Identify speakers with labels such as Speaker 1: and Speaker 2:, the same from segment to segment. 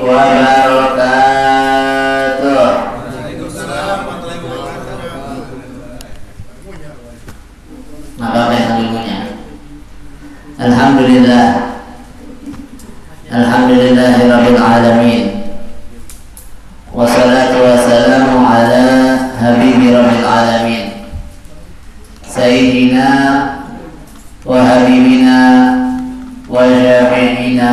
Speaker 1: wabarakatuh. Apa yang ilmunya? Alhamdulillah. Alhamdulillahirabbil alamin. Wassalatu wassalamu ala habibi rabbil alamin. Sayyidina wa habibina wa syafi'ina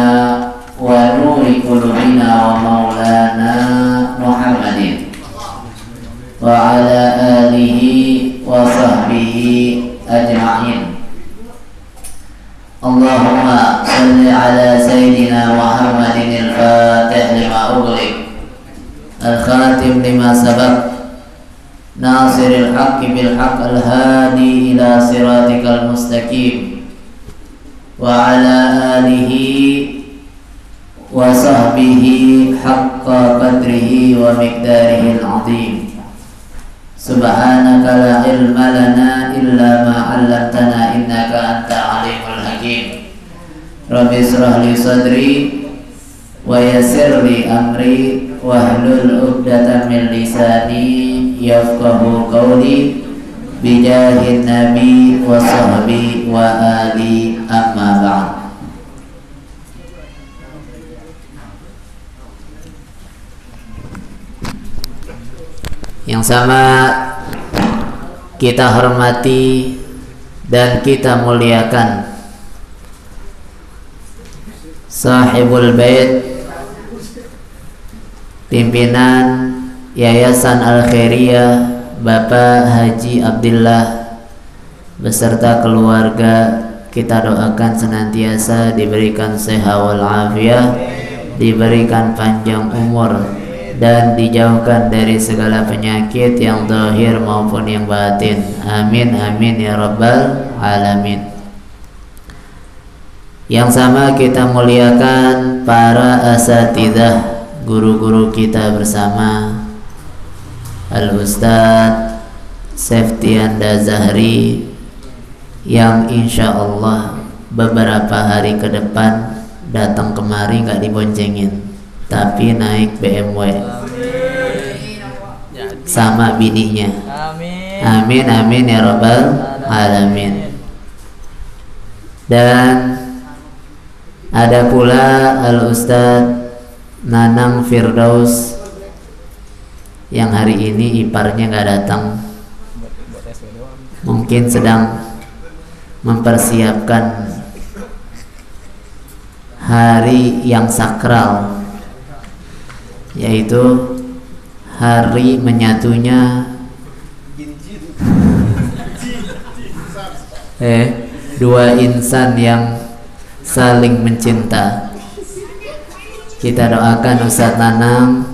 Speaker 1: wa nuri qulubina wa maulana Muhammadin wa ala alihi wa sahbihi ajma'in. Allahumma salli ala sayyidina Muhammadin al-fatih lima ughliq al-khatim lima sabaq nasiril haqqi bil haqq al-hadi ila siratikal mustaqim wa ala alihi wa sahbihi haqqa qadrihi wa miqdarihi al-azim. Subhanaka la ilma lana illa ma 'allamtana innaka anta alimul hakim. Rabbi israh li sadri wa yassir li amri wahlul 'uqdatam min lisani yafqahu qawli bijahin nabi wa sahbi wa ali amma ba'd. Yang sama kita hormati dan kita muliakan Sahibul Bait, pimpinan Yayasan Al-Khairiyah Bapak Haji Abdillah beserta keluarga. Kita doakan senantiasa diberikan sehat wal afiat, diberikan panjang umur dan dijauhkan dari segala penyakit yang zahir maupun yang batin. Amin amin ya rabbal alamin. Yang sama kita muliakan para asatidzah, guru-guru kita bersama, Al-Ustadz Seftianda Zahri yang insya Allah beberapa hari ke depan datang kemari nggak diboncengin, tapi naik BMW sama bininya. Amin amin ya rabbal alamin. Dan ada pula Al-Ustadz Nanang Firdaus yang hari ini iparnya nggak datang, mungkin sedang mempersiapkan hari yang sakral, yaitu hari menyatunya dua insan yang saling mencinta. Kita doakan Ustadz Nanang,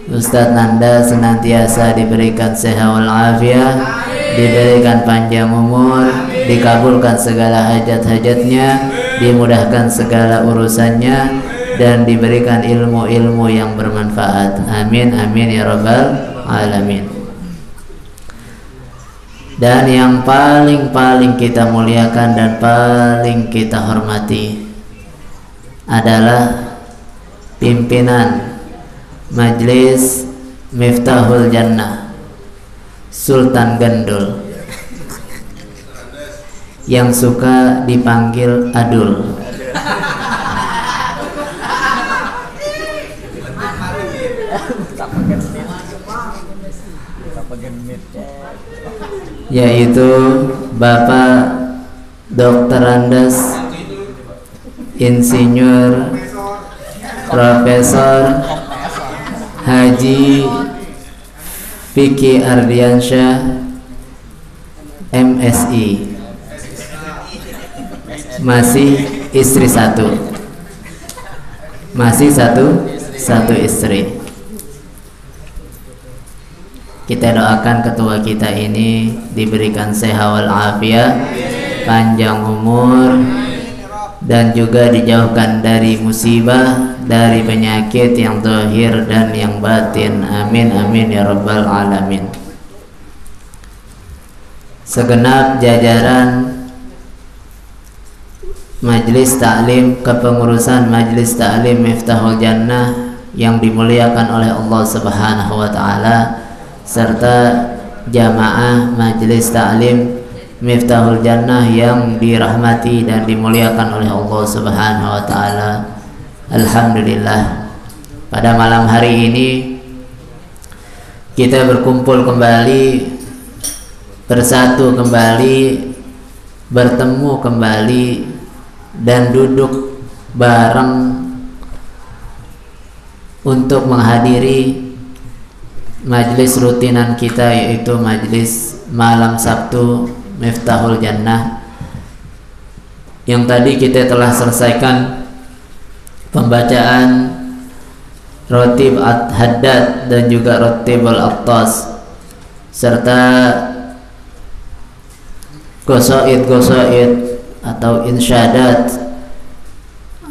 Speaker 1: Ustadz Nanda senantiasa diberikan sehat wal afiat, diberikan panjang umur, dikabulkan segala hajat-hajatnya, dimudahkan segala urusannya, dan diberikan ilmu-ilmu yang bermanfaat. Amin amin ya rabbal alamin. Dan yang paling kita muliakan dan paling kita hormati adalah pimpinan Majelis Miftahul Jannah Sultan Gandul yang suka dipanggil Adul. Yaitu Bapak Dr. Andes Insinyur Profesor Haji Vicky Ardiansyah MSI, masih istri satu, masih satu istri. Kita doakan ketua kita ini diberikan sehat wal afiat, panjang umur, dan juga dijauhkan dari musibah, dari penyakit yang zahir dan yang batin. Amin amin ya rabbal alamin. Segenap jajaran Majelis Ta'lim, kepengurusan Majelis Ta'lim Miftahul Jannah yang dimuliakan oleh Allah Subhanahu wa taala, serta jamaah majelis taklim Miftahul Jannah yang dirahmati dan dimuliakan oleh Allah Subhanahu wa taala. Alhamdulillah, pada malam hari ini kita berkumpul kembali, bersatu kembali, bertemu kembali, dan duduk bareng untuk menghadiri majelis rutinan kita, yaitu majelis malam Sabtu Miftahul Jannah, yang tadi kita telah selesaikan pembacaan Rotib Haddad dan juga Rotib Al-Attas, serta gosoid atau insyadat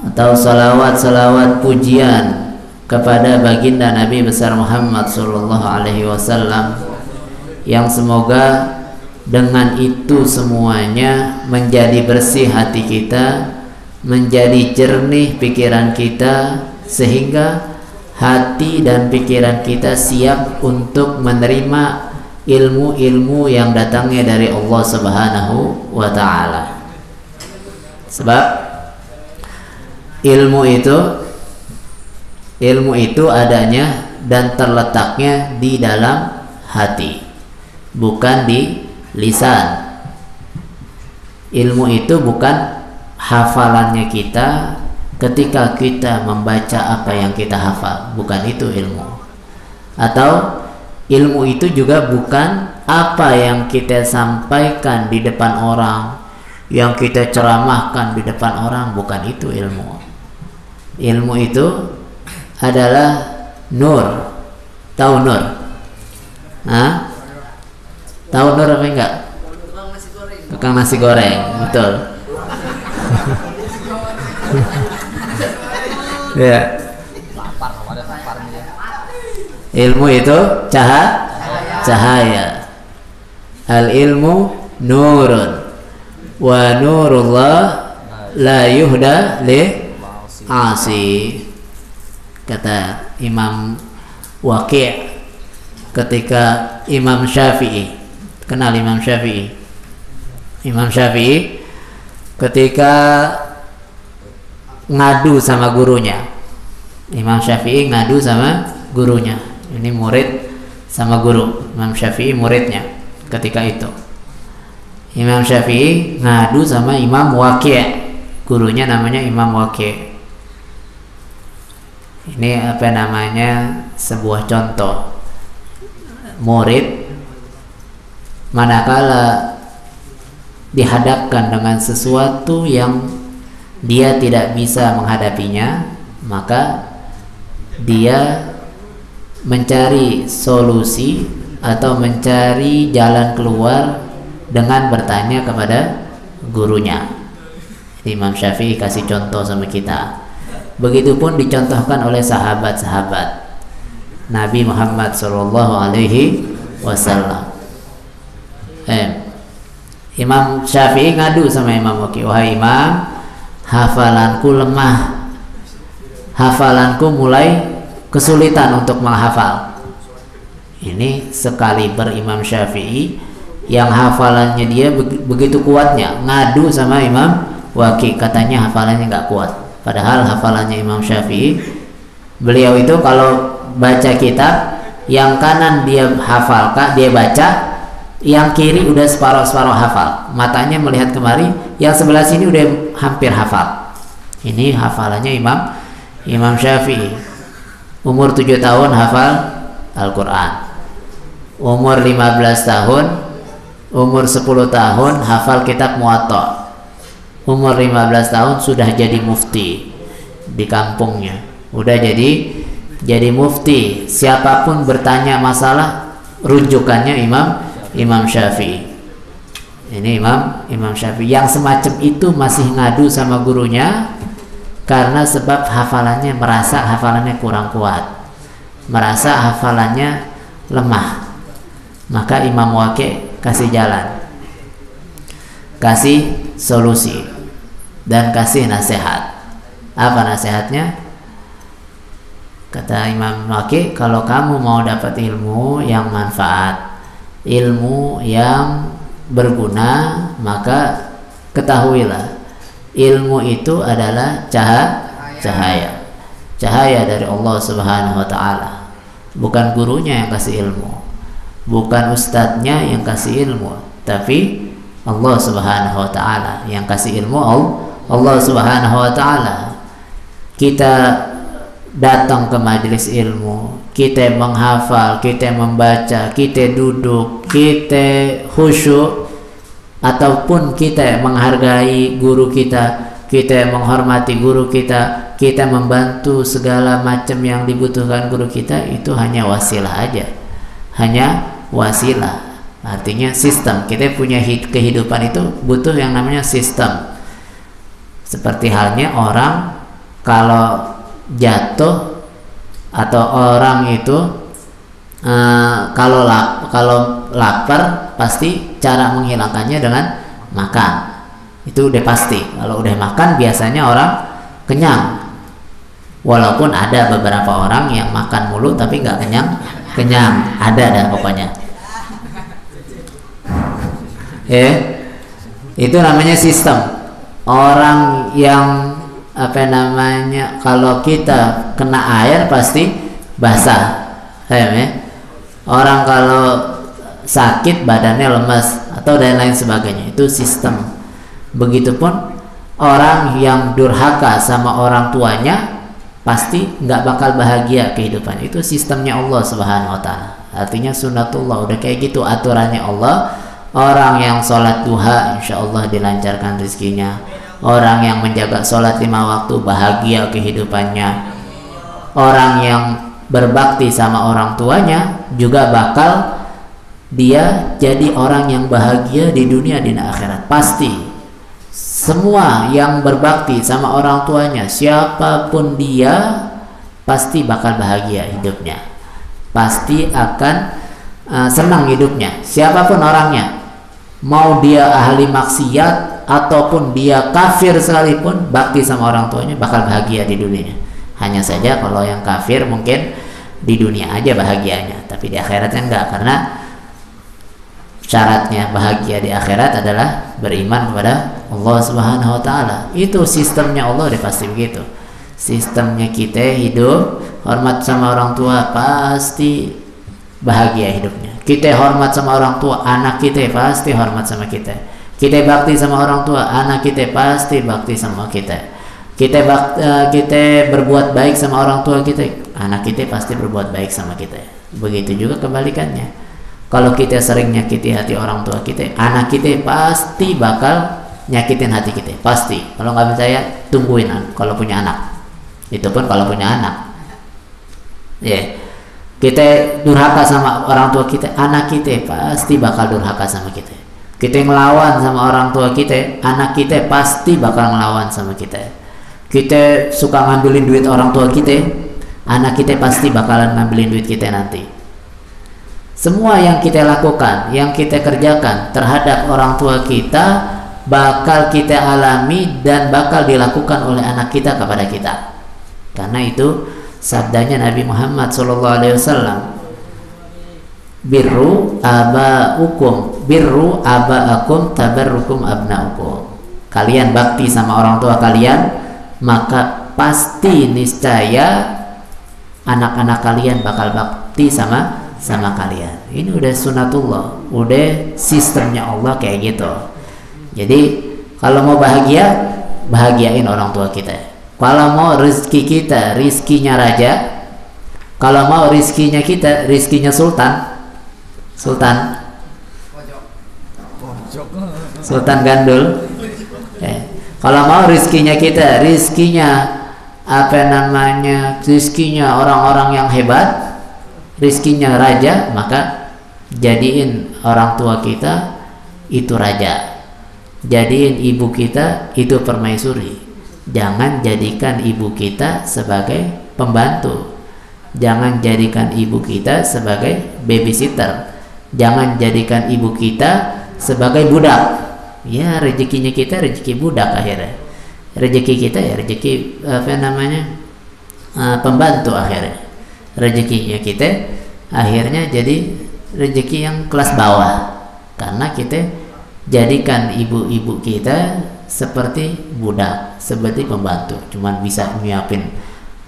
Speaker 1: atau salawat pujian kepada baginda Nabi besar Muhammad sallallahu alaihi wasallam, yang semoga dengan itu semuanya menjadi bersih hati kita, menjadi jernih pikiran kita, sehingga hati dan pikiran kita siap untuk menerima ilmu-ilmu yang datangnya dari Allah Subhanahu wa taala. Sebab ilmu itu adanya dan terletaknya di dalam hati, bukan di lisan. Ilmu itu bukan hafalannya kita ketika kita membaca apa yang kita hafal, bukan itu ilmu. Atau ilmu itu juga bukan apa yang kita sampaikan di depan orang, yang kita ceramahkan di depan orang, bukan itu ilmu. Ilmu itu adalah nur. Tahu nur? Hah? Tahu nur apa enggak? Tukang nasi goreng, betul. Ya. Ilmu itu cahaya. Al ilmu nurun wa nurullah la yuhda li asi, kata Imam Waqi' ketika Imam Syafi'i, kenal Imam Syafi'i? Imam Syafi'i ketika ngadu sama gurunya, Imam Syafi'i ngadu sama gurunya, ini murid sama guru, Imam Syafi'i muridnya. Ketika itu Imam Syafi'i ngadu sama Imam Waqi', gurunya namanya Imam Waqi'. Ini apa namanya, sebuah contoh. Murid manakala dihadapkan dengan sesuatu yang dia tidak bisa menghadapinya, maka dia mencari solusi atau mencari jalan keluar dengan bertanya kepada gurunya. Imam Syafi'i kasih contoh sama kita. Begitupun dicontohkan oleh sahabat-sahabat Nabi Muhammad sallallahu alaihi wasallam. Imam Syafi'i ngadu sama Imam Waqi', wahai Imam, hafalanku lemah, hafalanku mulai kesulitan untuk menghafal. Ini sekali berimam Syafi'i yang hafalannya dia begitu kuatnya, ngadu sama Imam Waqi', katanya hafalannya nggak kuat. Padahal hafalannya Imam Syafi'i, beliau itu kalau baca kitab, yang kanan dia hafal, dia baca, yang kiri udah separuh-separuh hafal, matanya melihat kemari, yang sebelah sini udah hampir hafal. Ini hafalannya Imam Syafi'i. Umur 7 tahun hafal Al-Quran, umur 15 tahun, umur 10 tahun hafal kitab Muwatta, umur 15 tahun sudah jadi mufti di kampungnya, udah jadi mufti. Siapapun bertanya masalah, rujukannya Imam Syafi'i. Ini Imam Syafi'i yang semacam itu masih ngadu sama gurunya karena sebab hafalannya, merasa hafalannya kurang kuat, merasa hafalannya lemah. Maka Imam Waqi' kasih jalan, kasih solusi, dan kasih nasihat. Apa nasihatnya? Kata Imam Waqi, kalau kamu mau dapat ilmu yang manfaat, ilmu yang berguna, maka ketahuilah ilmu itu adalah cahaya dari Allah Subhanahu wa taala. Bukan gurunya yang kasih ilmu, bukan ustadznya yang kasih ilmu, tapi Allah Subhanahu wa taala yang kasih ilmu. Allah Subhanahu wa taala. Kita datang ke majelis ilmu, kita menghafal, kita membaca, kita duduk, kita khusyuk, ataupun kita menghargai guru kita, kita menghormati guru kita, kita membantu segala macam yang dibutuhkan guru kita, itu hanya wasilah aja, hanya wasilah. Artinya sistem. Kita punya kehidupan itu butuh yang namanya sistem. Seperti halnya orang kalau jatuh, atau orang itu kalau lapar pasti cara menghilangkannya dengan makan. Itu udah pasti. Kalau udah makan biasanya orang kenyang. Walaupun ada beberapa orang yang makan mulu tapi nggak kenyang, ada dah pokoknya. Itu namanya sistem. Orang yang kalau kita kena air pasti basah, orang kalau sakit badannya lemas atau dan lain sebagainya, itu sistem. Begitupun orang yang durhaka sama orang tuanya pasti nggak bakal bahagia kehidupan. Itu sistemnya Allah Subhanahu wa taala. Artinya sunnatullah, udah kayak gitu aturannya Allah. Orang yang sholat duha insya Allah dilancarkan rezekinya. Orang yang menjaga sholat 5 waktu bahagia kehidupannya. Orang yang berbakti sama orang tuanya juga bakal dia jadi orang yang bahagia di dunia dan akhirat. Pasti semua yang berbakti sama orang tuanya, siapapun dia, pasti bakal bahagia hidupnya, pasti akan senang hidupnya, siapapun orangnya. Mau dia ahli maksiat ataupun dia kafir sekalipun, bakti sama orang tuanya bakal bahagia di dunia. Hanya saja kalau yang kafir mungkin di dunia aja bahagianya, tapi di akhiratnya enggak, karena syaratnya bahagia di akhirat adalah beriman kepada Allah Subhanahu wa taala. Itu sistemnya Allah, udah pasti begitu. Sistemnya kita hidup hormat sama orang tua, pasti bahagia hidupnya. Kita hormat sama orang tua, anak kita pasti hormat sama kita. Kita bakti sama orang tua, anak kita pasti bakti sama kita. Kita berbuat baik sama orang tua kita, anak kita pasti berbuat baik sama kita. Begitu juga kebalikannya. Kalau kita sering nyakiti hati orang tua kita, anak kita pasti bakal nyakitin hati kita, pasti. Kalau nggak percaya, tungguin kalau punya anak. Itu pun kalau punya anak. Kita durhaka sama orang tua kita, anak kita pasti bakal durhaka sama kita. Kita ngelawan sama orang tua kita, anak kita pasti bakal ngelawan sama kita. Kita suka ngambilin duit orang tua kita, anak kita pasti bakalan ngambilin duit kita nanti. Semua yang kita lakukan, yang kita kerjakan terhadap orang tua kita, bakal kita alami dan bakal dilakukan oleh anak kita kepada kita. Karena itu sabdanya Nabi Muhammad SAW, birru aba'akum tabarrukum abna'ukum. Kalian bakti sama orang tua kalian, maka pasti niscaya anak-anak kalian bakal bakti sama kalian. Ini udah sunatullah, udah sistemnya Allah kayak gitu. Jadi kalau mau bahagia, bahagiain orang tua kita. Kalau mau rezeki kita, rizkinya raja. Kalau mau rizkinya kita, rizkinya sultan gandul. Kalau mau rizkinya kita, rizkinya rizkinya orang-orang yang hebat, rizkinya raja, maka jadiin orang tua kita itu raja, jadiin ibu kita itu permaisuri. Jangan jadikan ibu kita sebagai pembantu, jangan jadikan ibu kita sebagai babysitter, jangan jadikan ibu kita sebagai budak. Ya, rezekinya kita rezeki budak akhirnya. Rezeki kita ya rezeki pembantu akhirnya. rezekinya kita akhirnya jadi rezeki yang kelas bawah, karena kita jadikan ibu-ibu kita seperti budak, seperti pembantu, cuman bisa nyiapin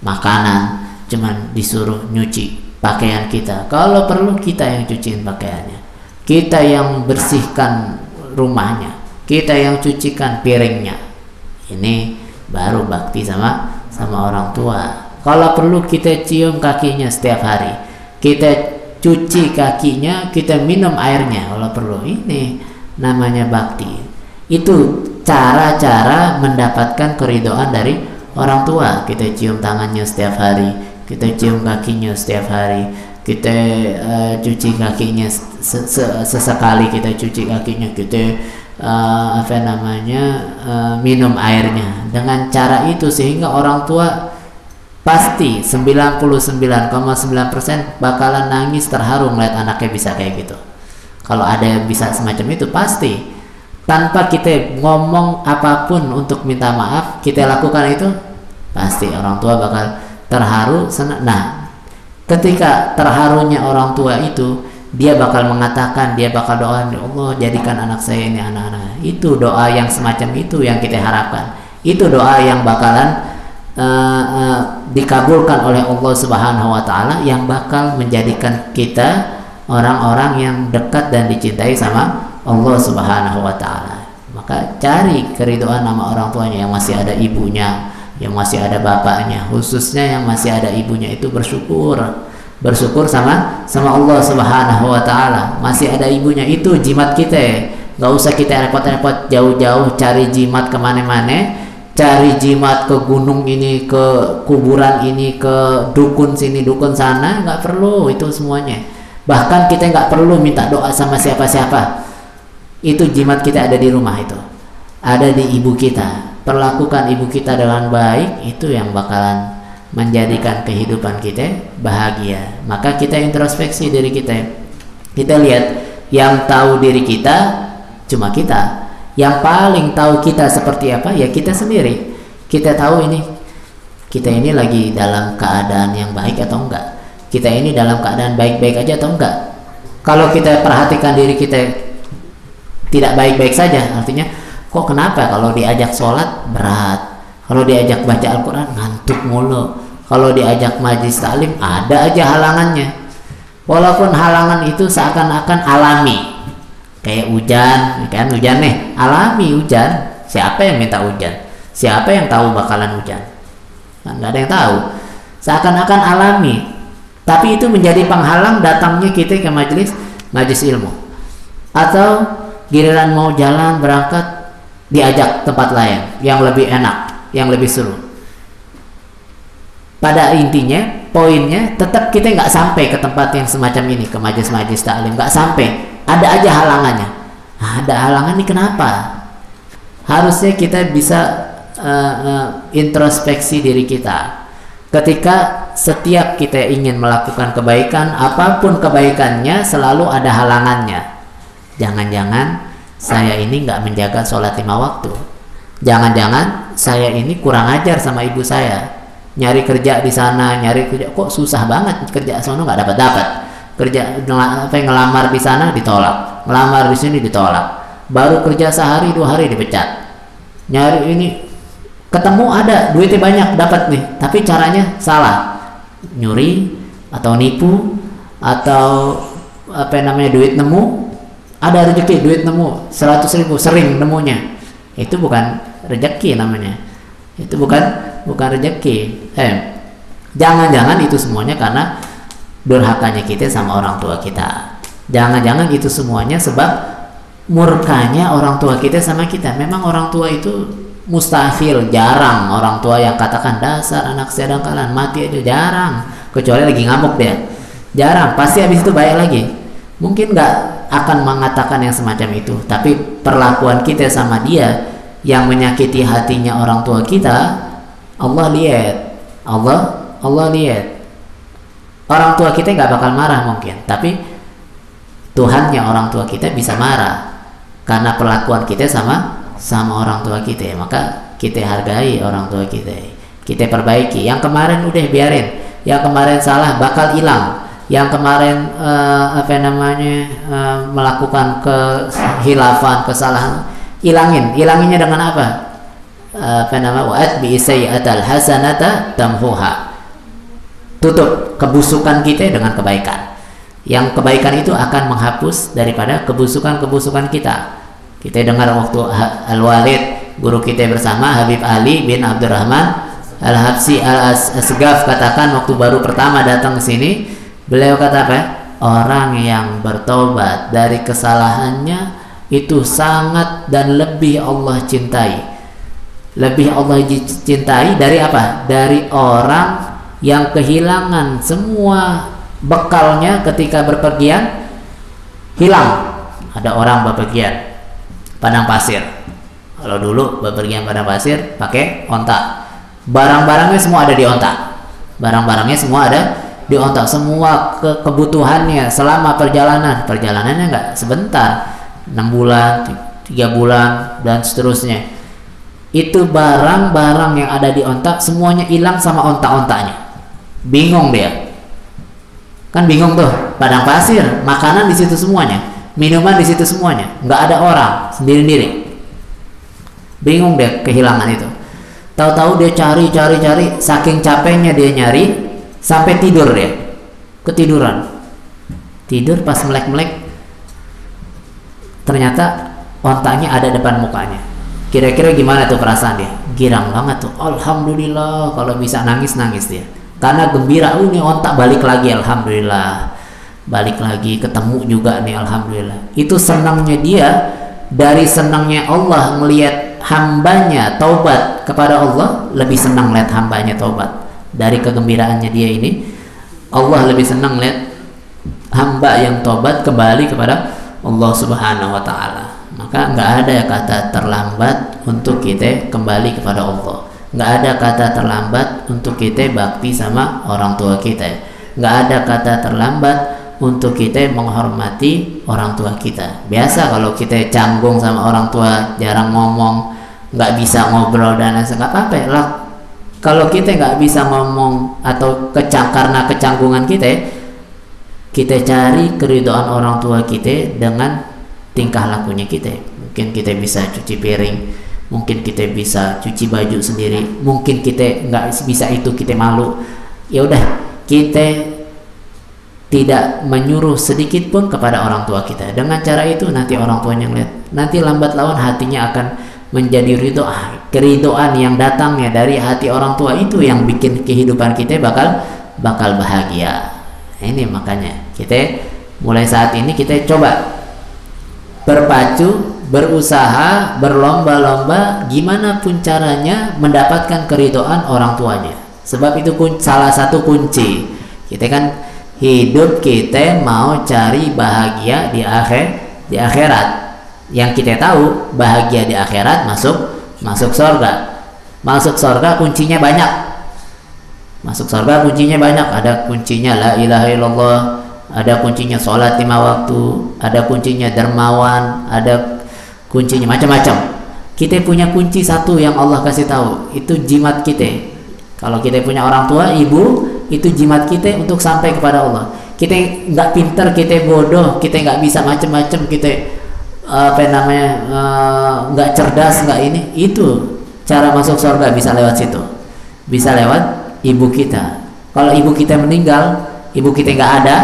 Speaker 1: makanan, cuman disuruh nyuci pakaian kita. Kalau perlu kita yang cuciin pakaiannya, kita yang bersihkan rumahnya, kita yang cucikan piringnya. Ini baru bakti sama orang tua. Kalau perlu kita cium kakinya setiap hari, kita cuci kakinya, kita minum airnya kalau perlu. Ini namanya bakti. Itu cara-cara mendapatkan keridhaan dari orang tua. Kita cium tangannya setiap hari, kita cium kakinya setiap hari, kita cuci kakinya sesekali, kita cuci kakinya, kita minum airnya. Dengan cara itu sehingga orang tua pasti 99,9% bakalan nangis terharu melihat anaknya bisa kayak gitu. Kalau ada yang bisa semacam itu, pasti tanpa kita ngomong apapun untuk minta maaf, kita lakukan itu, pasti orang tua bakal terharu, senang. Nah, ketika terharunya orang tua itu, dia bakal mengatakan, dia bakal doa, ya Allah jadikan anak saya ini anak-anak. Itu doa yang semacam itu yang kita harapkan. Itu doa yang bakalan dikabulkan oleh Allah Subhanahu wa Ta'ala, yang bakal menjadikan kita orang-orang yang dekat dan dicintai sama Allah Subhanahu wa Ta'ala. Maka cari keridhaan nama orang tuanya. Yang masih ada ibunya, yang masih ada bapaknya, khususnya yang masih ada ibunya, itu bersyukur sama Allah Subhanahu wa Ta'ala. Masih ada ibunya, itu jimat kita. Gak usah kita repot-repot jauh-jauh cari jimat kemana-mana, cari jimat ke gunung ini, ke kuburan ini, ke dukun sini, dukun sana. Gak perlu itu semuanya. Bahkan kita gak perlu minta doa sama siapa-siapa. Itu jimat kita ada di rumah, itu ada di ibu kita. Perlakukan ibu kita dengan baik, itu yang bakalan menjadikan kehidupan kita bahagia. Maka kita introspeksi diri kita. Kita lihat, yang tahu diri kita cuma kita. Yang paling tahu kita seperti apa, ya kita sendiri. Kita tahu ini, kita ini lagi dalam keadaan yang baik atau enggak, kita ini dalam keadaan baik-baik aja atau enggak. Kalau kita perhatikan diri kita tidak baik-baik saja, artinya kok kenapa kalau diajak sholat berat, kalau diajak baca Al-Quran ngantuk mulu, kalau diajak majlis taklim ada aja halangannya. Walaupun halangan itu seakan-akan alami, kayak hujan, kan hujan nih, alami hujan. Siapa yang minta hujan? Siapa yang tahu bakalan hujan? Kan nggak ada yang tahu. Seakan-akan alami, tapi itu menjadi penghalang datangnya kita ke majlis ilmu. Atau giliran mau jalan berangkat diajak tempat lain yang lebih enak, yang lebih seru. Pada intinya, poinnya tetap kita nggak sampai ke tempat yang semacam ini, ke majlis-majlis taklim, nggak sampai. Ada aja halangannya. Ada halangan nih, kenapa? Harusnya kita bisa introspeksi diri kita. Ketika setiap kita ingin melakukan kebaikan, apapun kebaikannya selalu ada halangannya. Jangan-jangan saya ini nggak menjaga sholat 5 waktu. Jangan-jangan saya ini kurang ajar sama ibu saya. Nyari kerja di sana, nyari kerja kok susah banget, kerja sono nggak dapat. Kerja ngelamar di sana ditolak, ngelamar di sini ditolak. Baru kerja sehari 2 hari dipecat. Nyari ini ketemu ada duitnya banyak dapat nih, tapi caranya salah, nyuri atau nipu atau duit nemu. Ada rezeki duit nemu 100.000, sering nemunya. Itu bukan rezeki namanya. Itu bukan rezeki. Jangan-jangan itu semuanya karena durhakanya kita sama orang tua kita. Jangan-jangan itu semuanya sebab murkanya orang tua kita sama kita. Memang orang tua itu mustahil, jarang orang tua yang katakan dasar anak saya dangkalan, mati aja, jarang. Kecuali lagi ngamuk dia, jarang. Pasti habis itu baik lagi. Mungkin nggak akan mengatakan yang semacam itu, tapi perlakuan kita sama dia yang menyakiti hatinya orang tua kita, Allah lihat. Allah lihat. Orang tua kita nggak bakal marah mungkin, tapi Tuhannya orang tua kita bisa marah karena perlakuan kita sama orang tua kita. Maka kita hargai orang tua kita, kita perbaiki. Yang kemarin udah biarin, yang kemarin salah bakal hilang, yang kemarin melakukan kehilafan, kesalahan, hilanginnya dengan apa? Wa'at bi sayyi'atal hasanata tamhuha. Tutup kebusukan kita dengan kebaikan. Yang kebaikan itu akan menghapus daripada kebusukan-kebusukan kita. Kita dengar waktu Al-Walid, guru kita bersama, Habib Ali bin Abdurrahman Al-Habsi Al-Asgaf, katakan waktu baru pertama datang ke sini, beliau kata apa? Orang yang bertobat dari kesalahannya itu sangat dan lebih Allah cintai. Lebih Allah cintai dari apa? Dari orang yang kehilangan semua bekalnya ketika berpergian, hilang. Ada orang berpergian padang pasir. Kalau dulu berpergian padang pasir pakai onta, barang-barangnya semua ada di onta. Barang-barangnya semua ada di onta, semua kebutuhannya selama perjalanannya nggak sebentar, 6 bulan, 3 bulan dan seterusnya. Itu barang-barang yang ada di onta semuanya hilang sama onta-ontanya. Bingung dia, kan bingung tuh, padang pasir, makanan di situ semuanya, minuman di situ semuanya, nggak ada orang, sendiri-sendiri. Bingung dia, kehilangan itu. Tahu-tahu dia cari, saking capeknya dia nyari, sampai tidur dia, ketiduran. Tidur pas melek-melek, ternyata ontanya ada depan mukanya. Kira-kira gimana tuh perasaan dia? Girang banget tuh. Alhamdulillah, kalau bisa nangis dia. Karena gembira, ini ontak balik lagi, alhamdulillah. Balik lagi, ketemu juga nih, alhamdulillah. Itu senangnya dia, dari senangnya Allah melihat hambanya taubat kepada Allah, lebih senang lihat hambanya taubat. Dari kegembiraannya dia ini, Allah lebih senang lihat hamba yang taubat kembali kepada Allah Subhanahu wa Ta'ala. Maka nggak ada kata terlambat untuk kita kembali kepada Allah. Nggak ada kata terlambat untuk kita bakti sama orang tua kita. Nggak ada kata terlambat untuk kita menghormati orang tua kita. Biasa kalau kita canggung sama orang tua, jarang ngomong, nggak bisa ngobrol dan lain sebagainya, nggak apa-apa lah. Kalau kita nggak bisa ngomong atau karena kecanggungan kita cari keridhaan orang tua kita dengan tingkah lakunya kita. Mungkin kita bisa cuci piring, mungkin kita bisa cuci baju sendiri, mungkin kita nggak bisa itu, kita malu. Ya udah, kita tidak menyuruh sedikit pun kepada orang tua kita. Dengan cara itu nanti orang tuanya ngeliat, nanti lambat laun hatinya akan menjadi ridho. Keridhaan yang datangnya dari hati orang tua itu yang bikin kehidupan kita bakal bahagia. Ini makanya kita mulai saat ini kita coba berpacu, berusaha, berlomba-lomba gimana pun caranya mendapatkan keridhaan orang tuanya. Sebab itu salah satu kunci. Kita kan hidup, kita mau cari bahagia di akhirat. Yang kita tahu bahagia di akhirat masuk surga. Masuk surga kuncinya banyak. Masuk surga kuncinya banyak. Ada kuncinya la ilaha illallah, ada kuncinya sholat 5 waktu, ada kuncinya dermawan, ada kuncinya macam-macam. Kita punya kunci satu yang Allah kasih tahu, itu jimat kita. Kalau kita punya orang tua, ibu, itu jimat kita untuk sampai kepada Allah. Kita nggak pinter, kita bodoh, kita nggak bisa macam-macam, kita nggak cerdas, nggak ini. Itu cara masuk surga bisa lewat situ, bisa lewat ibu kita. Kalau ibu kita meninggal, ibu kita nggak ada,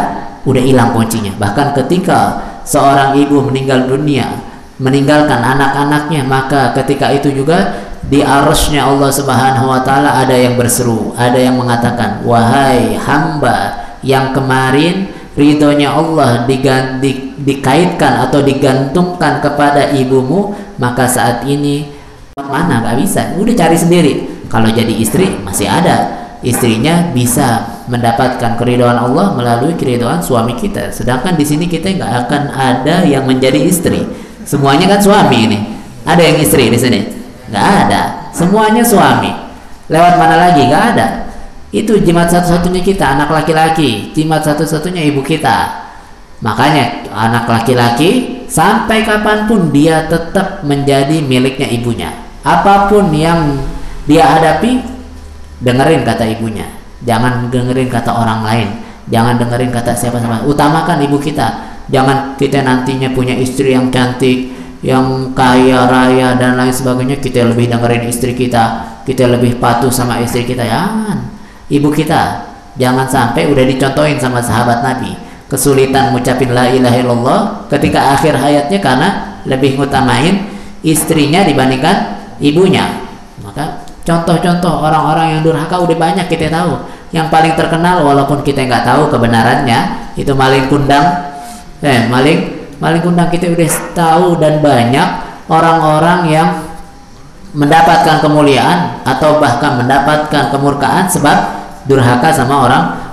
Speaker 1: udah hilang kuncinya. Bahkan ketika seorang ibu meninggal dunia, meninggalkan anak-anaknya, maka ketika itu juga di arasy-Nya Allah Subhanahu wa Ta'ala ada yang berseru, ada yang mengatakan, wahai hamba yang kemarin ridhonya Allah dikaitkan atau digantungkan kepada ibumu, maka saat ini mana? Gak bisa, udah cari sendiri. Kalau jadi istri masih ada, istrinya bisa mendapatkan keridhaan Allah melalui keridhaan suami kita. Sedangkan di sini kita nggak akan ada yang menjadi istri. Semuanya kan suami ini. Ada yang istri di sini? Nggak ada. Semuanya suami. Lewat mana lagi? Nggak ada. Itu jimat satu-satunya kita, anak laki-laki. Jimat satu-satunya ibu kita. Makanya anak laki-laki sampai kapanpun dia tetap menjadi miliknya ibunya. Apapun yang dia hadapi, dengerin kata ibunya. Jangan dengerin kata orang lain, jangan dengerin kata siapa-siapa. Utamakan ibu kita. Jangan kita nantinya punya istri yang cantik, yang kaya raya dan lain sebagainya, kita lebih dengerin istri kita lebih patuh sama istri kita. Jangan. Ibu kita jangan sampai udah dicontohin sama sahabat Nabi, kesulitan ngucapin la ilaha illallah ketika akhir hayatnya karena lebih ngutamain istrinya dibandingkan ibunya. Maka contoh-contoh orang-orang yang durhaka udah banyak kita tahu. Yang paling terkenal walaupun kita nggak tahu kebenarannya itu maling kundang. Maling kundang kita udah tahu, dan banyak orang-orang yang mendapatkan kemuliaan atau bahkan mendapatkan kemurkaan sebab durhaka sama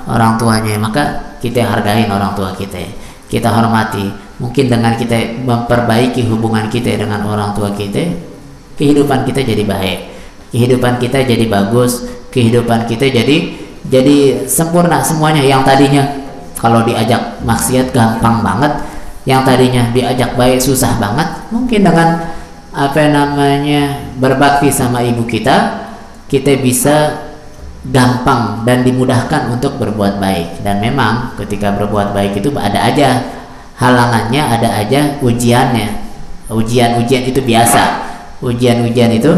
Speaker 1: orang tuanya. Maka kita hargain orang tua kita hormati. Mungkin dengan kita memperbaiki hubungan kita dengan orang tua kita, kehidupan kita jadi baik, kehidupan kita jadi bagus, kehidupan kita jadi sempurna semuanya. Yang tadinya kalau diajak maksiat gampang banget, yang tadinya diajak baik susah banget, mungkin dengan berbakti sama ibu kita bisa gampang dan dimudahkan untuk berbuat baik. Dan memang ketika berbuat baik itu ada aja halangannya, ada aja ujiannya. Ujian itu biasa, ujian itu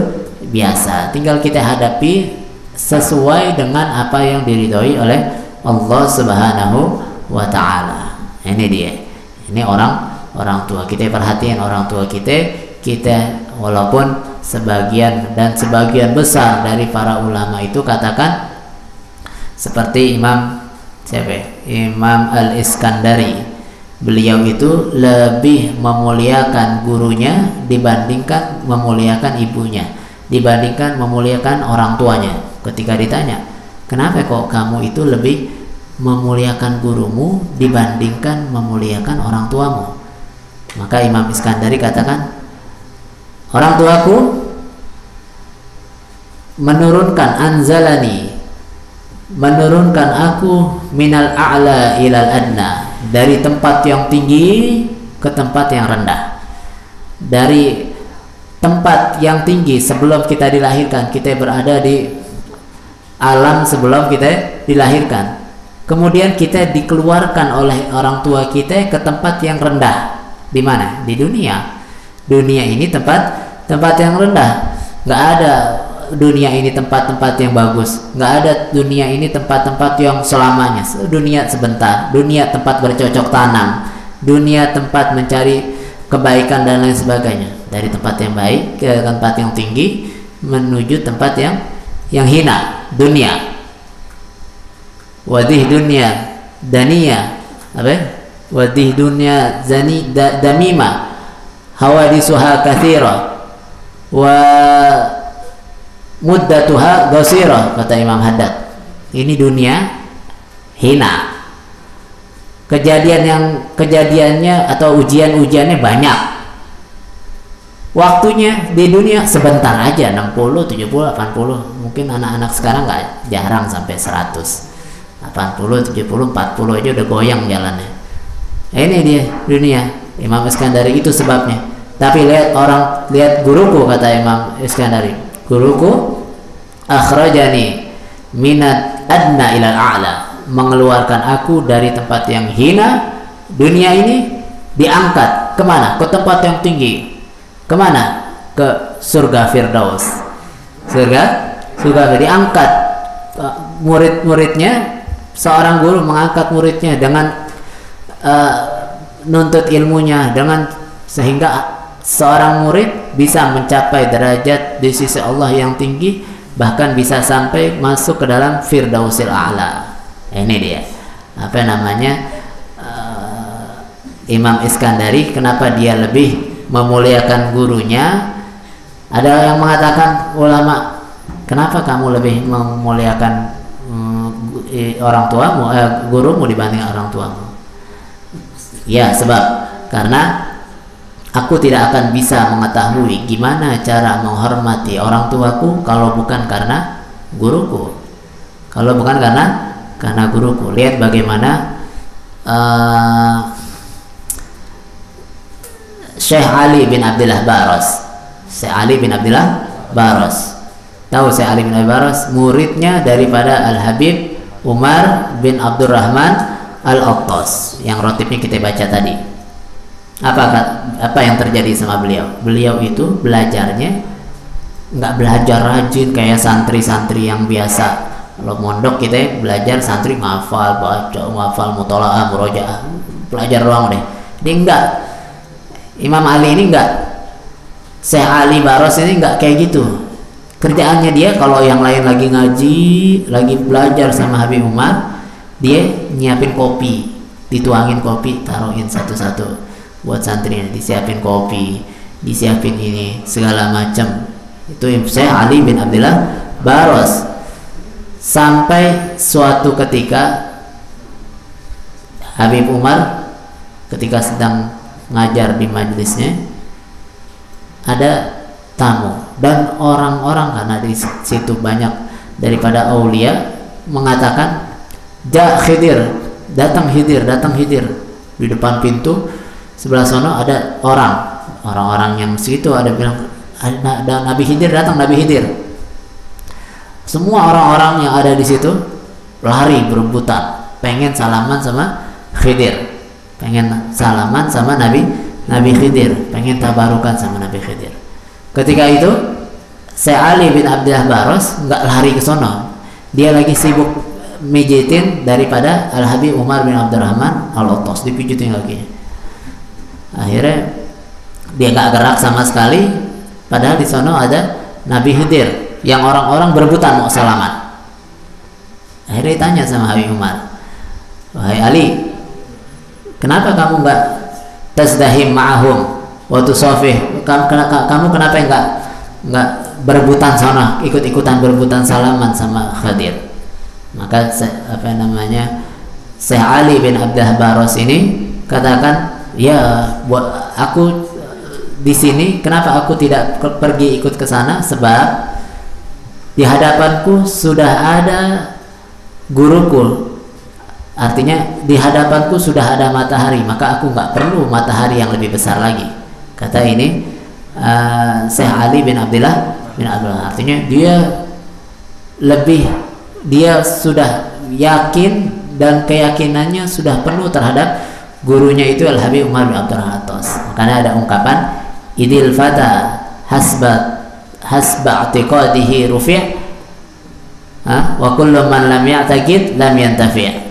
Speaker 1: biasa, tinggal kita hadapi sesuai dengan apa yang diridhoi oleh Allah Subhanahu wa ta'ala. Ini dia, ini orang tua kita. Perhatian orang tua kita walaupun sebagian besar dari para ulama itu katakan seperti Imam Al-Iskandari, beliau itu lebih memuliakan gurunya dibandingkan memuliakan ibunya, dibandingkan memuliakan orang tuanya. Ketika ditanya, kenapa kok kamu itu lebih memuliakan gurumu dibandingkan memuliakan orang tuamu? Maka Imam Iskandari katakan, orang tuaku menurunkan aku minal a'la ilal adna, dari tempat yang tinggi ke tempat yang rendah. Dari tempat yang tinggi sebelum kita dilahirkan, kita berada di alam sebelum kita dilahirkan, kemudian kita dikeluarkan oleh orang tua kita ke tempat yang rendah. Di mana? Di dunia. Dunia ini tempat yang rendah. Nggak ada dunia ini tempat-tempat yang bagus. Nggak ada dunia ini tempat-tempat yang selamanya. Dunia sebentar. Dunia tempat bercocok tanam. Dunia tempat mencari kebaikan dan lain sebagainya. Dari tempat yang baik ke tempat yang tinggi menuju tempat yang hina. Dunia. Wadih dunia daniyah. Apa? Wadih dunia damimah. Hawadisuha kathira wa muddatuha qasira, kata Imam Haddad. Ini dunia hina. Kejadiannya atau ujiannya banyak. Waktunya di dunia sebentar aja, 60, 70, 80. Mungkin anak-anak sekarang nggak, jarang sampai 100. 80, 70, 40 aja udah goyang jalannya. Ini dia dunia. Imam Iskandari itu sebabnya. Tapi lihat guruku, kata Imam Iskandari, guruku akhrajani minat adna ilal a'la, mengeluarkan aku dari tempat yang hina dunia ini, diangkat kemana? Ke tempat yang tinggi. Kemana? Ke surga Firdaus. Surga diangkat. Murid-muridnya, seorang guru mengangkat muridnya dengan nuntut ilmunya, dengan sehingga seorang murid bisa mencapai derajat di sisi Allah yang tinggi, bahkan bisa sampai masuk ke dalam Firdausil A'la. Ini dia Imam Iskandari. Kenapa dia lebih memuliakan gurunya? Ada yang mengatakan ulama, kenapa kamu lebih memuliakan orang tuamu, gurumu dibanding orang tuamu? Ya, sebab karena aku tidak akan bisa mengetahui gimana cara menghormati orang tuaku kalau bukan karena guruku. Kalau bukan karena guruku. Lihat bagaimana Syekh Ali bin Abdullah Baros. Syekh Ali bin Abdullah Baros. Tahu Syekh Ali bin Abdullah Baros? Muridnya daripada Al-Habib Umar bin Abdurrahman Al-Attas yang rotibnya kita baca tadi. Apa yang terjadi sama beliau? Beliau itu belajarnya nggak belajar rajin kayak santri-santri yang biasa. Kalau mondok kita belajar, santri ngafal, baca, ngafal, mutola'ah, murojaah, belajar doang deh. Ini enggak. Imam Ali ini enggak. Syekh Ali Baros ini enggak kayak gitu. Kerjaannya dia kalau yang lain lagi ngaji, lagi belajar sama Habib Umar, dia nyiapin kopi, dituangin kopi, taruhin satu-satu buat santrinya, disiapin kopi, disiapin ini segala macam. Itu Syekh Ali bin Abdullah Baros. Sampai suatu ketika Habib Umar ketika sedang ngajar di majelisnya ada tamu, dan orang-orang karena di situ banyak daripada aulia mengatakan, "Ja Khidir, datang Khidir, datang Khidir." Di depan pintu sebelah sana ada orang-orang yang situ ada bilang, "Ada Nabi Khidir datang, Nabi Khidir." Semua orang-orang yang ada di situ lari berebutan, pengen salaman sama Khidir, pengen salaman sama Nabi Khidir, pengen tabarukan sama Nabi Khidir. Ketika itu Syekh Ali bin Abdullah Baros nggak lari ke sono, dia lagi sibuk mijitin daripada Al Habib Umar bin Abdurrahman Al-Attas, dipijitin lagi. Akhirnya dia nggak gerak sama sekali, padahal di sono ada Nabi Khidir yang orang-orang berebutan mau salaman. Akhirnya ditanya sama Habib Umar, "Wahai Ali, kenapa kamu nggak tazdahim ma'ahum wa tusafih? Kamu kenapa nggak berebutan sana, ikut-ikutan berebutan salaman sama Khidir?" Maka Syekh Ali bin Abdullah Baros ini katakan, "Ya, buat aku di sini, kenapa aku tidak pergi ikut ke sana? Sebab di hadapanku sudah ada guruku, artinya di hadapanku sudah ada matahari, maka aku nggak perlu matahari yang lebih besar lagi." Kata ini Syekh Ali bin Abdullah, artinya dia sudah yakin dan keyakinannya sudah penuh terhadap gurunya itu Al Habib Umar bin Abdurrahman Al-Attas. Makanya ada ungkapan, "Idil fata hasba i'tiqadihi rufi', wa kullu man lam ya'taqid lam yantafi'."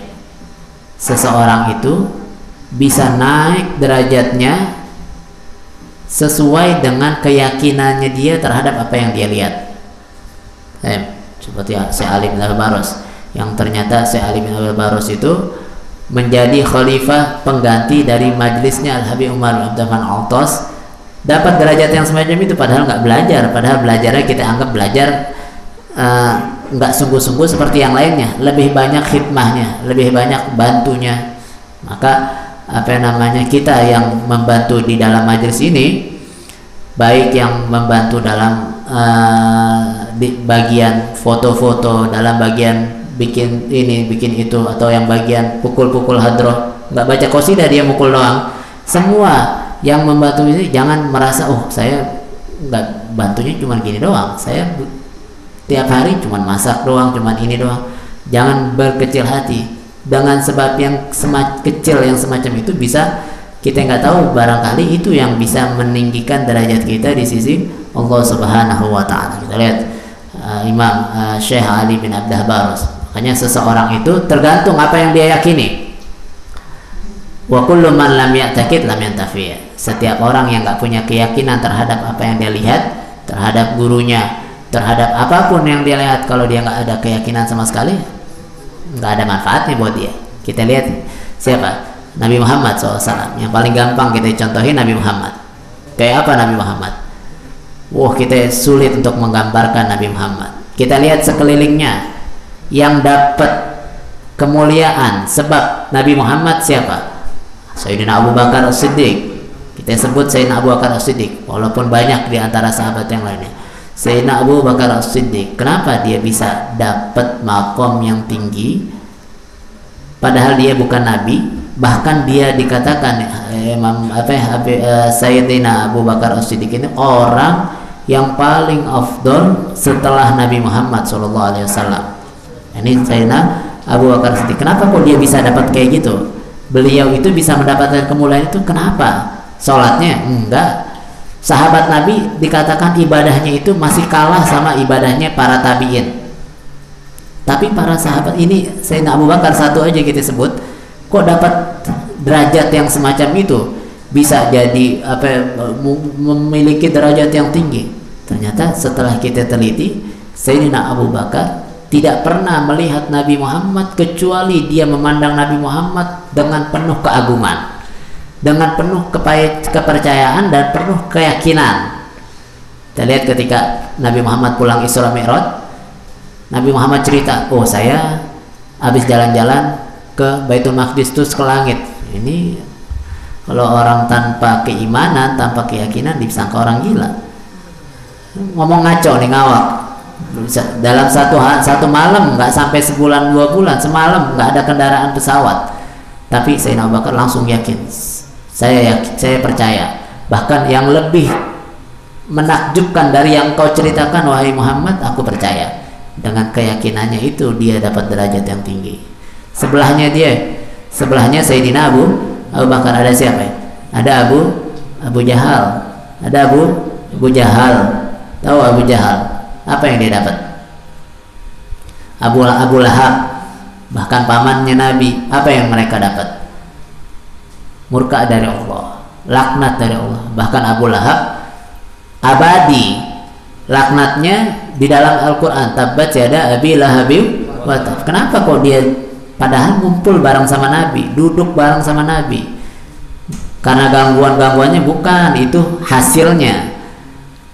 Speaker 1: Seseorang itu bisa naik derajatnya sesuai dengan keyakinannya dia terhadap apa yang dia lihat. Seperti Syekh Ali bin Abdul Baros, yang ternyata Syekh Ali bin Abdul Baros itu menjadi khalifah pengganti dari majelisnya Al Habib Umar bin Abdurrahman Al-Attas, dapat derajat yang semacam itu padahal nggak belajar, padahal belajarnya kita anggap belajar nggak sungguh-sungguh seperti yang lainnya, lebih banyak khidmahnya, lebih banyak bantunya. Maka kita yang membantu di dalam majelis ini, baik yang membantu dalam di bagian foto-foto, dalam bagian bikin ini bikin itu, atau yang bagian pukul-pukul hadroh, nggak baca qasidah dia mukul doang. Semua yang membantu ini jangan merasa, "Oh, saya nggak bantunya cuma gini doang, saya tiap hari cuma masak doang, cuma ini doang." Jangan berkecil hati. Dengan sebab yang kecil yang semacam itu, bisa kita nggak tahu, barangkali itu yang bisa meninggikan derajat kita di sisi Allah Subhanahu wa Ta'ala. Kita lihat Imam Syekh Ali bin Abdullah Baros. Makanya seseorang itu tergantung apa yang dia yakini. Wa kullu man lam ya'taqid lam yantafi'. Setiap orang yang nggak punya keyakinan terhadap apa yang dia lihat, terhadap gurunya, terhadap apapun yang dia lihat, kalau dia nggak ada keyakinan sama sekali, nggak ada manfaatnya buat dia. Kita lihat siapa? Nabi Muhammad SAW. Yang paling gampang kita contohin Nabi Muhammad. Kayak apa Nabi Muhammad? Wah, kita sulit untuk menggambarkan Nabi Muhammad. Kita lihat sekelilingnya yang dapat kemuliaan sebab Nabi Muhammad siapa? Sayyidina Abu Bakar As-Siddiq. Kita sebut Sayyidina Abu Bakar As-Siddiq, walaupun banyak di antara sahabat yang lainnya. Sayyidina Abu Bakar As-Siddiq, kenapa dia bisa dapat makom yang tinggi padahal dia bukan nabi? Bahkan dia dikatakan Sayyidina Abu Bakar As-Siddiq ini orang yang paling afdol setelah Nabi Muhammad SAW. Ini Sayyidina Abu Bakar Siddiq. Kenapa kok dia bisa dapat kayak gitu? Beliau itu bisa mendapatkan kemuliaan itu kenapa? Sholatnya enggak. Sahabat Nabi dikatakan ibadahnya itu masih kalah sama ibadahnya para tabiin. Tapi para sahabat ini, Sayyidina Abu Bakar satu aja kita sebut, kok dapat derajat yang semacam itu, bisa jadi memiliki derajat yang tinggi. Ternyata setelah kita teliti, Sayyidina Abu Bakar tidak pernah melihat Nabi Muhammad kecuali dia memandang Nabi Muhammad dengan penuh keagungan, dengan penuh kepercayaan dan penuh keyakinan. Kita lihat ketika Nabi Muhammad pulang Isra Mi'raj, Nabi Muhammad cerita, oh saya habis jalan-jalan ke Baitul Maqdis terus ke langit. Ini kalau orang tanpa keimanan, tanpa keyakinan disangka orang gila. Ngomong ngaco nih, ngawak. Dalam satu malam, nggak sampai sebulan 2 bulan, semalam nggak ada kendaraan pesawat. Tapi Sayyidina Abu Bakar langsung yakin. Saya percaya. Bahkan yang lebih menakjubkan dari yang kau ceritakan wahai Muhammad, aku percaya. Dengan keyakinannya itu dia dapat derajat yang tinggi. Sebelahnya Sayyidina Abu Bakar ada siapa? Ada Abu Jahal. Ada Abu Jahal. Tahu Abu Jahal? Apa yang dia dapat? Abu Lahab, bahkan pamannya Nabi, apa yang mereka dapat? Murka dari Allah, laknat dari Allah. Bahkan Abu Lahab abadi laknatnya di dalam Al-Quran, tabbat yada abi lahabim wa tab. Kenapa kok dia padahal ngumpul bareng sama Nabi, duduk bareng sama Nabi? Karena gangguannya bukan, itu hasilnya.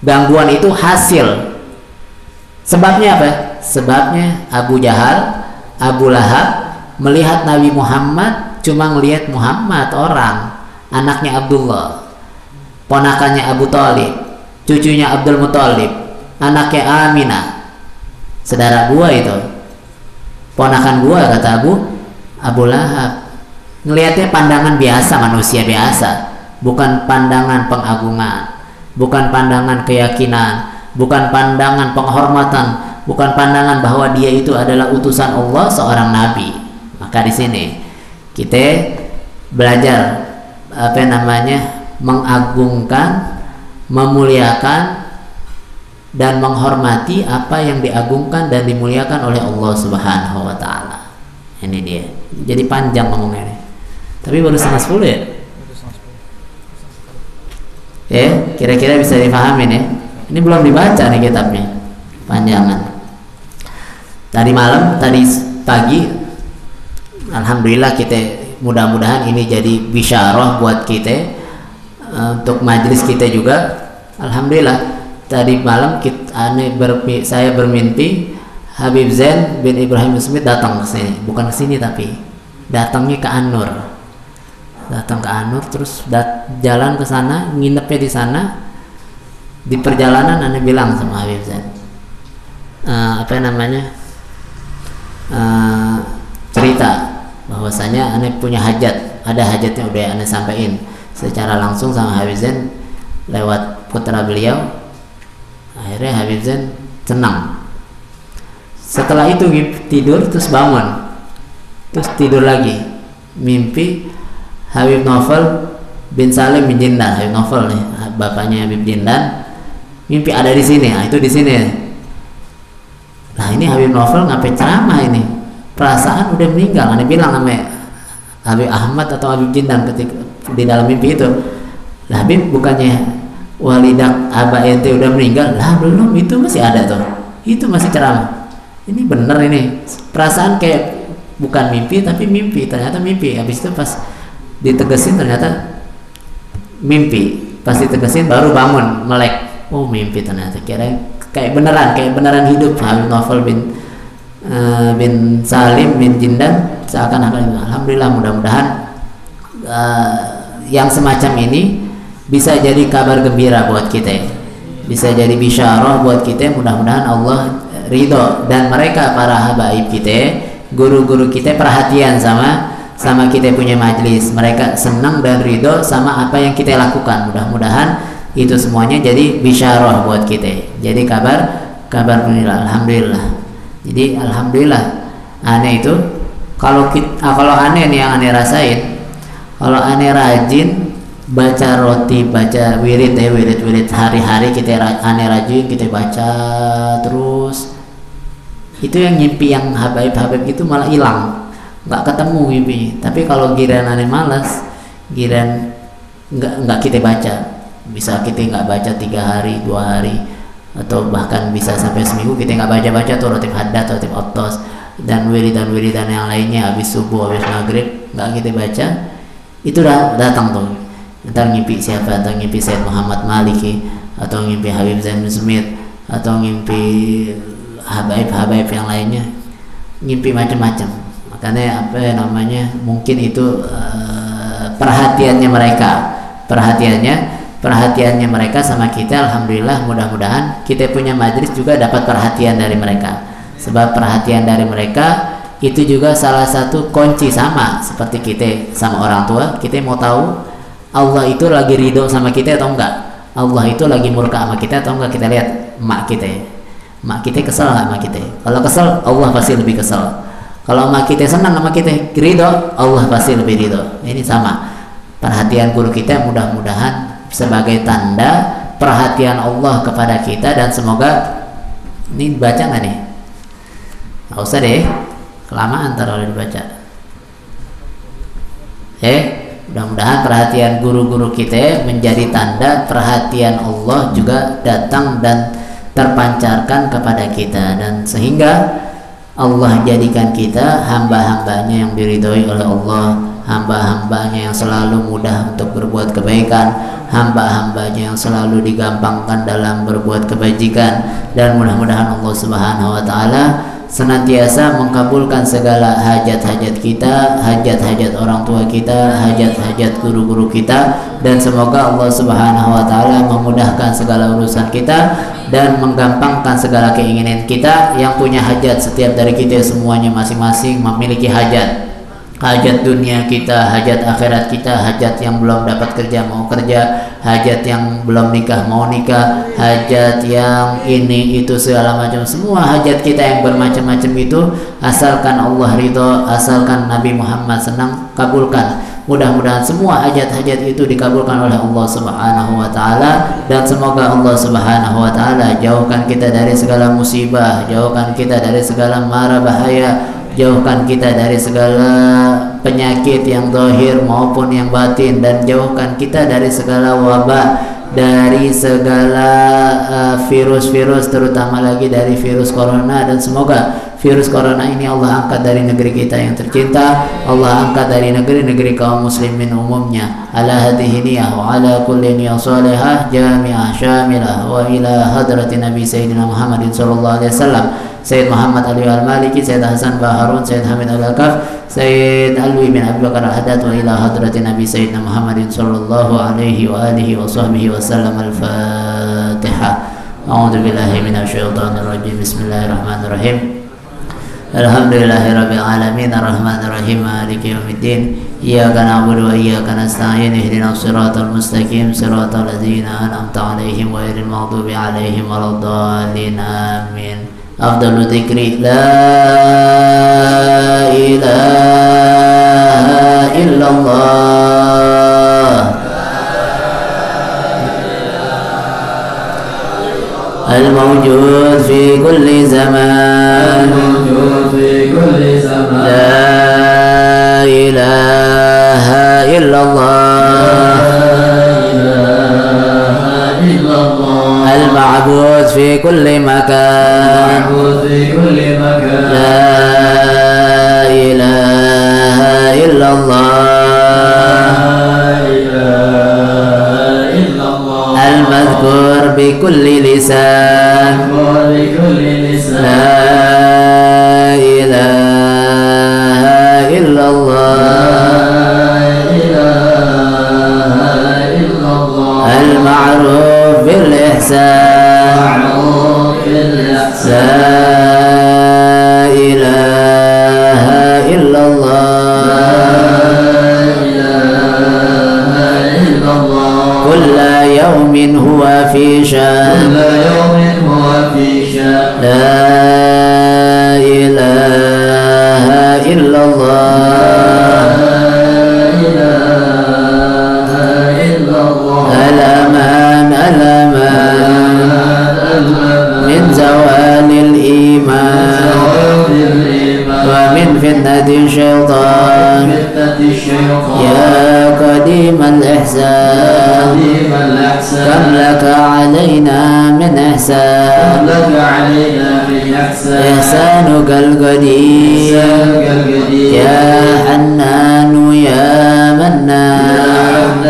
Speaker 1: Gangguan itu hasil. Sebabnya apa? Sebabnya Abu Jahal, Abu Lahab melihat Nabi Muhammad cuma melihat Muhammad orang, anaknya Abdullah, ponakannya Abu Thalib, cucunya Abdul Muthalib, anaknya Aminah, saudara gua itu, ponakan gua, kata Abu Lahab. Ngelihatnya pandangan biasa, manusia biasa, bukan pandangan pengagungan, bukan pandangan keyakinan, bukan pandangan penghormatan, bukan pandangan bahwa dia itu adalah utusan Allah, seorang nabi. Maka di sini kita belajar mengagungkan, memuliakan dan menghormati apa yang diagungkan dan dimuliakan oleh Allah Subhanahu wa taala. Ini dia. Jadi panjang ngomongnya ini. Tapi baru setengah 10 ya? Ya, kira-kira bisa dipahamin ya. Ini belum dibaca nih kitabnya, panjangan. Tadi pagi, alhamdulillah kita, mudah-mudahan ini jadi bisyarah buat kita, untuk majelis kita juga. Alhamdulillah tadi malam saya bermimpi Habib Zain bin Ibrahim Smith datang ke sini, bukan ke sini tapi datangnya ke An-Nur. Datang ke An-Nur terus jalan ke sana, nginepnya di sana. Di perjalanan Anda bilang sama Habib Zain, cerita bahwasanya Anda punya hajat, ada hajatnya udah Anda sampaikan secara langsung sama Habib Zain lewat putra beliau. Akhirnya Habib Zain senang. Setelah itu tidur terus bangun, terus tidur lagi, mimpi Habib Novel bin Salim bin Jindan. Habib Novel nih, bapaknya Habib Jindan, mimpi ada di sini. Nah, itu di sini. Nah, ini Habib Novel ngapain ceramah ini? Perasaan udah meninggal. Ane bilang sama Habib Ahmad atau Habib Jindan ketika di dalam mimpi itu, lah Habib, bukannya walidak abah ente udah meninggal? Lah belum, itu masih ada tuh. Itu masih ceramah. Ini bener ini. Perasaan kayak bukan mimpi tapi mimpi. Ternyata mimpi. Habis itu pas ditegesin ternyata mimpi. Pas ditegesin baru bangun, melek. Oh, mimpi ternyata. Kira kayak beneran hidup. Habib Novel bin Salim bin Jindan seakan-akan. Alhamdulillah, mudah-mudahan yang semacam ini bisa jadi kabar gembira buat kita, bisa jadi bisyarah buat kita. Mudah-mudahan Allah ridho, dan mereka para habaib kita, guru-guru kita perhatian sama kita punya majlis. Mereka senang dan ridho sama apa yang kita lakukan. Mudah-mudahan itu semuanya jadi bisyarah buat kita, jadi kabar gembira. Alhamdulillah. Jadi alhamdulillah, aneh itu Kalau aneh nih yang aneh rasain, kalau aneh rajin baca roti, baca wirid wirid hari-hari kita aneh rajin kita baca terus, itu yang ngimpi yang habaib gitu malah hilang, nggak ketemu ngimpi. Tapi kalau giran aneh malas, giran nggak kita baca, bisa kita nggak baca 3 hari 2 hari atau bahkan bisa sampai seminggu kita nggak baca tuh roti haddad, roti ottos dan wiridan yang lainnya, habis subuh habis maghrib nggak kita baca, itu datang tuh ntar ngimpi siapa, atau ngimpi Said Muhammad Maliki, atau ngimpi Habib Zain Smith, atau ngimpi habaib yang lainnya, ngimpi macam-macam. Makanya mungkin itu perhatiannya mereka sama kita. Alhamdulillah, mudah-mudahan kita punya majlis juga dapat perhatian dari mereka, sebab perhatian dari mereka itu juga salah satu kunci, sama seperti kita sama orang tua. Kita mau tahu Allah itu lagi ridho sama kita atau enggak, Allah itu lagi murka sama kita atau enggak. Kita lihat mak kita kesel nggak sama kita. Kalau kesel, Allah pasti lebih kesel. Kalau mak kita senang sama kita, ridho, Allah pasti lebih ridho. Ini sama perhatian guru kita, mudah-mudahan sebagai tanda perhatian Allah kepada kita. Dan semoga ini baca nggak nih? Nggak usah deh, kelamaan ntar kalau dibaca. Mudah-mudahan perhatian guru-guru kita menjadi tanda perhatian Allah juga datang dan terpancarkan kepada kita, dan sehingga Allah jadikan kita hamba-hambanya yang diridhoi oleh Allah, hamba-hambanya yang selalu mudah untuk berbuat kebaikan, hamba-hambanya yang selalu digampangkan dalam berbuat kebajikan. Dan mudah-mudahan Allah Subhanahu wa Ta'ala senantiasa mengkabulkan segala hajat-hajat kita, hajat-hajat orang tua kita, hajat-hajat guru-guru kita, dan semoga Allah Subhanahu wa Ta'ala memudahkan segala urusan kita dan menggampangkan segala keinginan kita. Yang punya hajat, setiap dari kita semuanya masing-masing memiliki hajat dunia kita, hajat akhirat kita, hajat yang belum dapat kerja mau kerja, hajat yang belum nikah mau nikah, hajat yang ini itu segala macam, semua hajat kita yang bermacam-macam itu, asalkan Allah ridho, asalkan Nabi Muhammad senang, kabulkan. Mudah-mudahan semua hajat-hajat itu dikabulkan oleh Allah Subhanahu wa Ta'ala, dan semoga Allah Subhanahu wa Ta'ala jauhkan kita dari segala musibah, jauhkan kita dari segala mara bahaya, jauhkan kita dari segala penyakit yang zahir maupun yang batin, dan jauhkan kita dari segala wabah, dari segala virus-virus, terutama lagi dari virus corona. Dan semoga virus corona ini Allah angkat dari negeri kita yang tercinta, Allah angkat dari negeri-negeri kaum muslimin umumnya, ala hadhihi niyah wa ala kulli niyah salihah jami'ah syamilah wa ila hadrati Nabi Sayyidina Muhammadin sallallahu alaihi wasallam, Sayyid Muhammad Ali Al-Maliki, Sayyid Hasan Baharun, Sayyid Hamid Al-Akaf, Sayyid Alwi bin Abi Bakar Al-Haddad, wa ila hadrati Nabi Sayyidina Muhammadin sallallahu alaihi wa alihi wa sahbihi wa sallam. Al-Fatihah. A'udzu billahi minasyaitonir rajim. Bismillahirrahmanirrahim. Alhamdulillahirabbil alamin, arrahmanir rahim, maliki yaumiddin. Iyyaka na'budu wa iyyaka nasta'in. Ihdinas siratal mustaqim, siratal ladzina an'amta 'alaihim ghairil maghdubi 'alaihim waladdallin. Amin. Afdalu dzikri la ilaha illallah, al-mawjud fi kulli zaman, la ilaha illallah, al-ma'bud fi kulli makan, la ilaha illallah, al-madhkur bi kulli lisan, la ilaha illallah, al-ma'ruf bil ihsan, la ilaha illallah, kulla yawmin huwa fi shan. يا قديم الإحسان كم لك علينا من إحسان إحسانك القدير يا حنان يا منان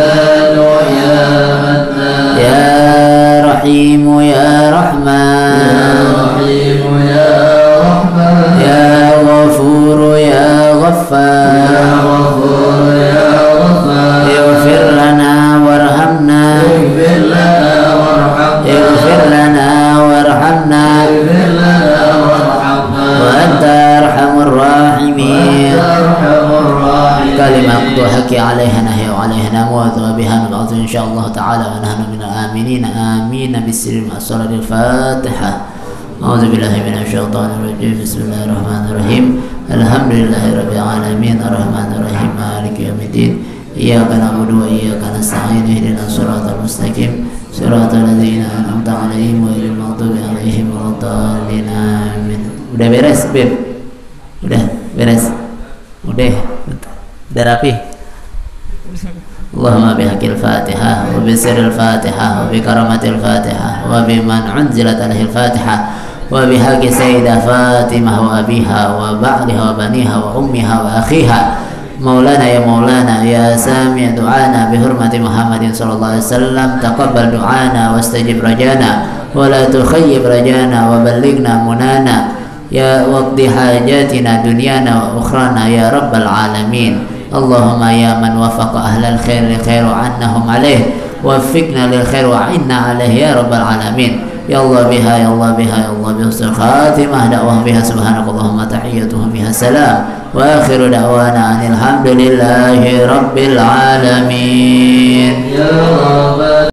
Speaker 1: يا رحيم يا رحمن يا غفور يا غفار اغفر لنا وارحمنا اغفر لنا وارحمنا وأنت أرحم الراحمين كلمة أقضى حكي عليها نهي وعليها نموت وبها نبعث إن شاء الله تعالى ونحن من الآمنين آمين بالسر المأسورة الفاتحة. أعوذ بالله من الشيطان الرجيم. بسم الله الرحمن الرحيم. الحمد لله رب العالمين الرحمن الرحيم مالك يوم الدين إياك نعبد وإياك نستعين اهدنا الصراط المستقيم صراط الذين أنعمت عليهم غير المغضوب عليهم ولا الضالين آمين. Udah beres, Beb? Udah beres? Udah rapi? Allahumma bihaqil Fatihah wa bisirril Fatihah wa bikaramatil Fatihah wa biman unzilat alaihi Fatihah wa bihaqi Sayyidah Fatimah wa abiha wa ba'liha wa baniha wa ummiha wa akhiha Maulana ya Maulana ya sami' du'ana bihurmati Muhammadin sallallahu alaihi wasallam taqabbal du'ana wastajib rajana wa la tukhayyib rajana wa ballighna munana ya waqdi hajatina dunyana wa ukhrana ya rabbal alamin. Allahumma ya man wafaqa ahlal khair li khair wa annahum alaih wafiqna lil khair wa inna alaih ya rabbal alamin. Ya Allah biha ya Allah biha ya Allah bihusnul khatimah da'wah biha subhanakallahumma tahiyyatuhum biha salam wa akhiru da'wana anil hamdulillahi rabbil alamin. Ya Rabbal